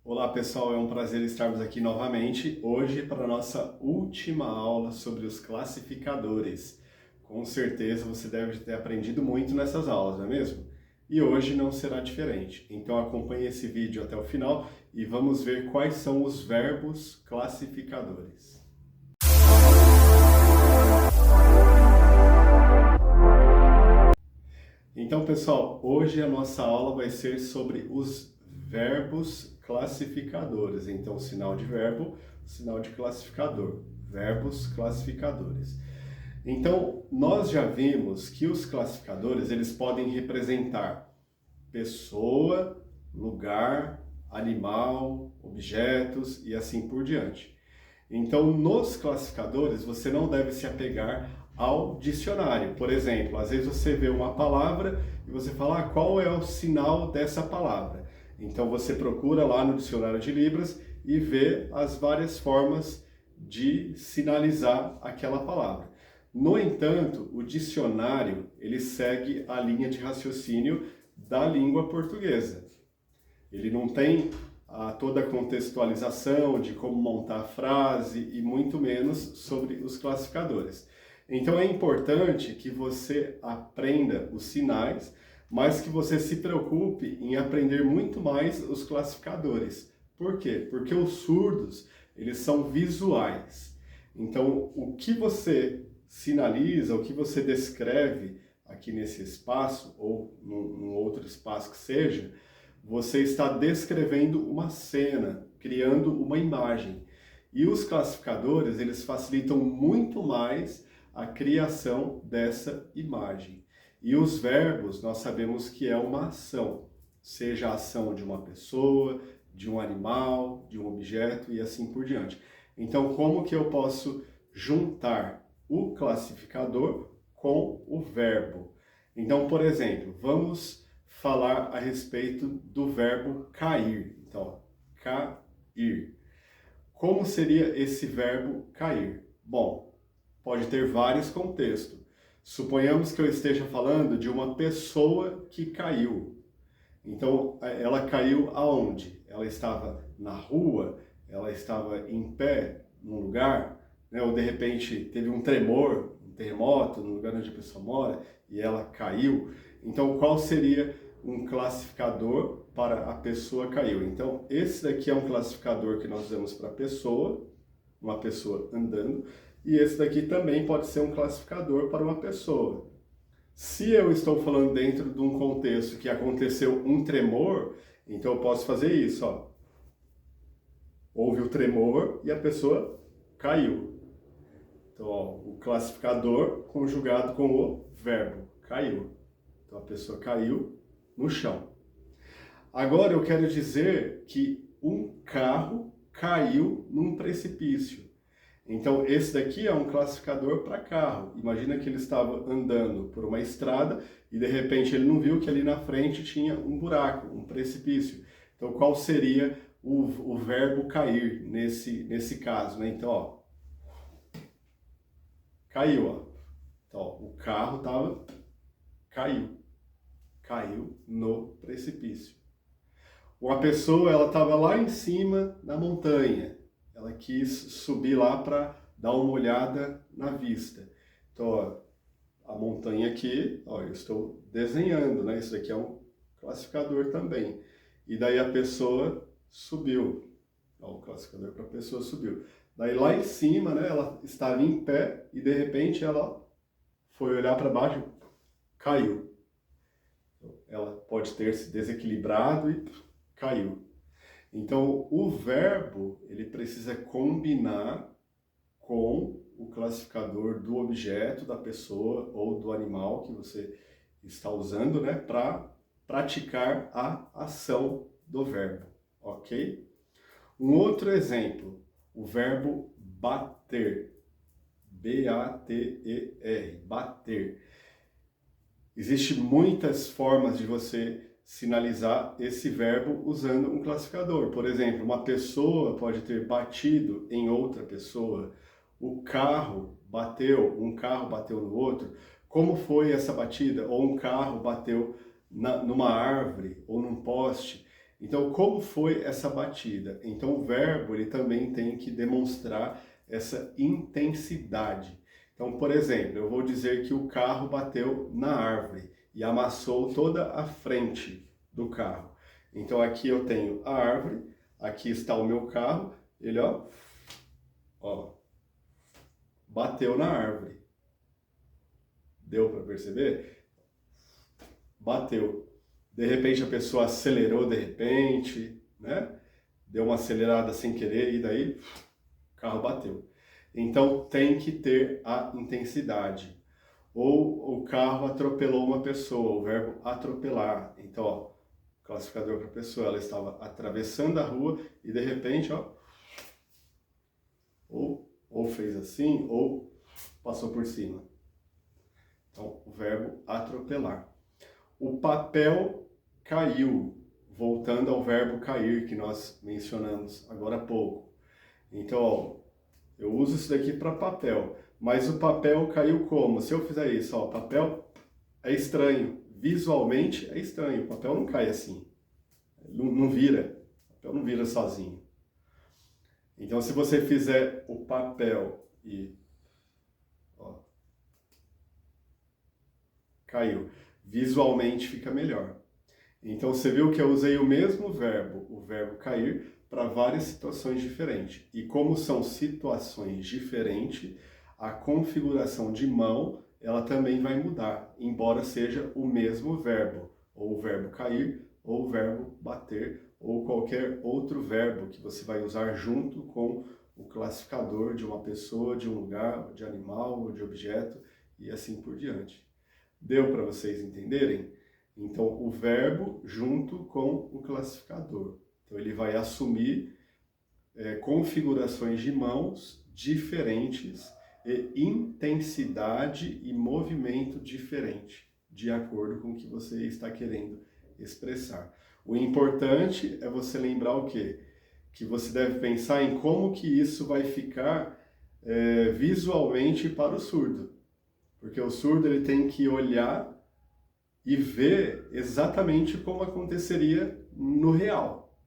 Olá pessoal, é um prazer estarmos aqui novamente hoje para a nossa última aula sobre os classificadores. Com certeza você deve ter aprendido muito nessas aulas, não é mesmo? E hoje não será diferente. Então acompanhe esse vídeo até o final e vamos ver quais são os verbos classificadores. Então, pessoal, hoje a nossa aula vai ser sobre os verbos classificadores. Então, sinal de verbo, sinal de classificador. Verbos classificadores. Então, nós já vimos que os classificadores, eles podem representar pessoa, lugar, animal, objetos e assim por diante. Então, nos classificadores, você não deve se apegar ao dicionário. Por exemplo, às vezes você vê uma palavra e você fala, qual é o sinal dessa palavra? Então, você procura lá no dicionário de Libras e vê as várias formas de sinalizar aquela palavra. No entanto, o dicionário, ele segue a linha de raciocínio da língua portuguesa. Ele não tem toda a contextualização de como montar a frase e muito menos sobre os classificadores. Então é importante que você aprenda os sinais, mas que você se preocupe em aprender muito mais os classificadores. Por quê? Porque os surdos, eles são visuais. Então, o que você sinaliza, o que você descreve aqui nesse espaço, ou num outro espaço que seja, você está descrevendo uma cena, criando uma imagem. E os classificadores, eles facilitam muito mais a criação dessa imagem. E os verbos, nós sabemos que é uma ação, seja a ação de uma pessoa, de um animal, de um objeto e assim por diante. Então, como que eu posso juntar o classificador com o verbo? Então, por exemplo, vamos falar a respeito do verbo cair. Então, cair. Como seria esse verbo cair? Bom, pode ter vários contextos. Suponhamos que eu esteja falando de uma pessoa que caiu. Então, ela caiu aonde? Ela estava na rua? Ela estava em pé num lugar? Né? Ou de repente teve um tremor, um terremoto no lugar onde a pessoa mora e ela caiu. Então, qual seria um classificador para a pessoa caiu? Então, esse daqui é um classificador que nós usamos para pessoa, uma pessoa andando, e esse daqui também pode ser um classificador para uma pessoa. Se eu estou falando dentro de um contexto que aconteceu um tremor, então eu posso fazer isso, ó. Houve o tremor e a pessoa caiu. Então, ó, o classificador conjugado com o verbo, caiu. Então, a pessoa caiu no chão. Agora eu quero dizer que um carro caiu num precipício. Então, esse daqui é um classificador para carro. Imagina que ele estava andando por uma estrada e, de repente, ele não viu que ali na frente tinha um buraco, um precipício. Então, qual seria o verbo cair nesse caso, né? Então, ó, caiu, ó. Então, ó, o carro caiu no precipício. Uma pessoa, ela estava lá em cima da montanha. Ela quis subir lá para dar uma olhada na vista. Então, ó, a montanha aqui, ó, eu estou desenhando, né? Isso daqui é um classificador também. E daí a pessoa subiu. Ó, o classificador para a pessoa subiu. Daí lá em cima, né, ela estava em pé e de repente ela foi olhar para baixo, caiu. Então, ela pode ter se desequilibrado e caiu. Então, o verbo, ele precisa combinar com o classificador do objeto, da pessoa ou do animal que você está usando, né, para praticar a ação do verbo, ok? Um outro exemplo, o verbo bater, B-A-T-E-R, bater. Existem muitas formas de você sinalizar esse verbo usando um classificador. Por exemplo, uma pessoa pode ter batido em outra pessoa, o carro bateu, um carro bateu no outro. Como foi essa batida? Ou um carro bateu numa árvore ou num poste. Então, como foi essa batida? Então, o verbo ele também tem que demonstrar essa intensidade. Então, por exemplo, eu vou dizer que o carro bateu na árvore e amassou toda a frente do carro. Então, aqui eu tenho a árvore, aqui está o meu carro, ele ó, bateu na árvore. Deu para perceber? Bateu. De repente a pessoa acelerou de repente, né? Deu uma acelerada sem querer e daí o carro bateu. Então tem que ter a intensidade. Ou o carro atropelou uma pessoa, o verbo atropelar. Então, ó, classificador para pessoa, ela estava atravessando a rua e de repente, ó, ou fez assim, ou passou por cima. Então, o verbo atropelar. O papel caiu, voltando ao verbo cair que nós mencionamos agora há pouco. Então, ó, eu uso isso daqui para papel, mas o papel caiu como? Se eu fizer isso, ó, papel é estranho, visualmente é estranho, o papel não cai assim, não vira, o papel não vira sozinho. Então, se você fizer o papel e ó, caiu, visualmente fica melhor. Então você viu que eu usei o mesmo verbo, o verbo cair, para várias situações diferentes. E como são situações diferentes, a configuração de mão, ela também vai mudar, embora seja o mesmo verbo, ou o verbo cair, ou o verbo bater, ou qualquer outro verbo que você vai usar junto com o classificador de uma pessoa, de um lugar, de animal, ou de objeto, e assim por diante. Deu para vocês entenderem? Então, o verbo junto com o classificador. Então, ele vai assumir configurações de mãos diferentes e intensidade e movimento diferente, de acordo com o que você está querendo expressar. O importante é você lembrar o quê? Que você deve pensar em como que isso vai ficar visualmente para o surdo. Porque o surdo ele tem que olhar e ver exatamente como aconteceria no real.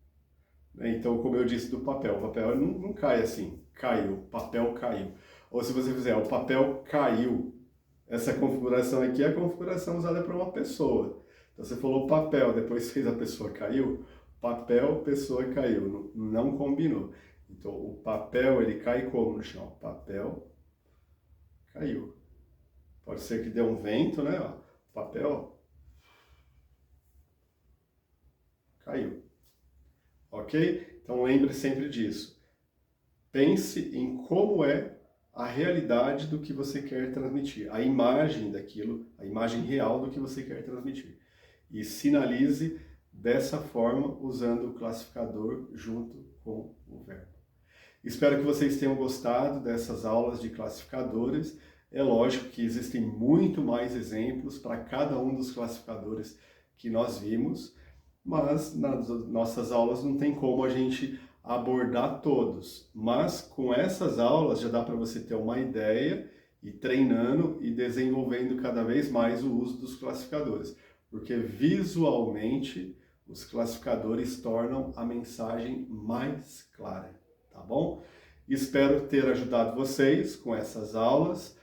Então, como eu disse do papel, o papel não cai assim, caiu, o papel caiu. Ou se você fizer, o papel caiu, essa configuração aqui é a configuração usada para uma pessoa. Então, você falou papel, depois fez a pessoa caiu, papel, pessoa caiu, não combinou. Então, o papel, ele cai como no chão? Papel caiu. Pode ser que dê um vento, né? Ó, papel caiu. Ok? Então lembre sempre disso. Pense em como é a realidade do que você quer transmitir, a imagem daquilo, a imagem real do que você quer transmitir. E sinalize dessa forma usando o classificador junto com o verbo. Espero que vocês tenham gostado dessas aulas de classificadores. É lógico que existem muito mais exemplos para cada um dos classificadores que nós vimos, mas nas nossas aulas não tem como a gente abordar todos. Mas com essas aulas já dá para você ter uma ideia e treinando e desenvolvendo cada vez mais o uso dos classificadores, porque visualmente os classificadores tornam a mensagem mais clara, tá bom? Espero ter ajudado vocês com essas aulas.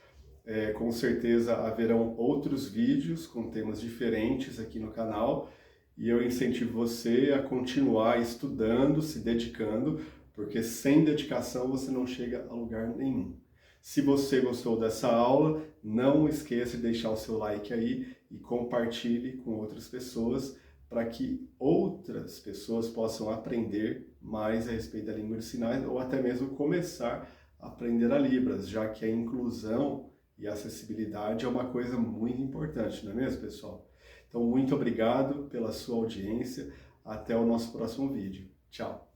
Com certeza haverão outros vídeos com temas diferentes aqui no canal e eu incentivo você a continuar estudando, se dedicando, porque sem dedicação você não chega a lugar nenhum. Se você gostou dessa aula, não esqueça de deixar o seu like aí e compartilhe com outras pessoas para que outras pessoas possam aprender mais a respeito da língua de sinais ou até mesmo começar a aprender a Libras, já que a inclusão e a acessibilidade é uma coisa muito importante, não é mesmo, pessoal? Então, muito obrigado pela sua audiência. Até o nosso próximo vídeo. Tchau!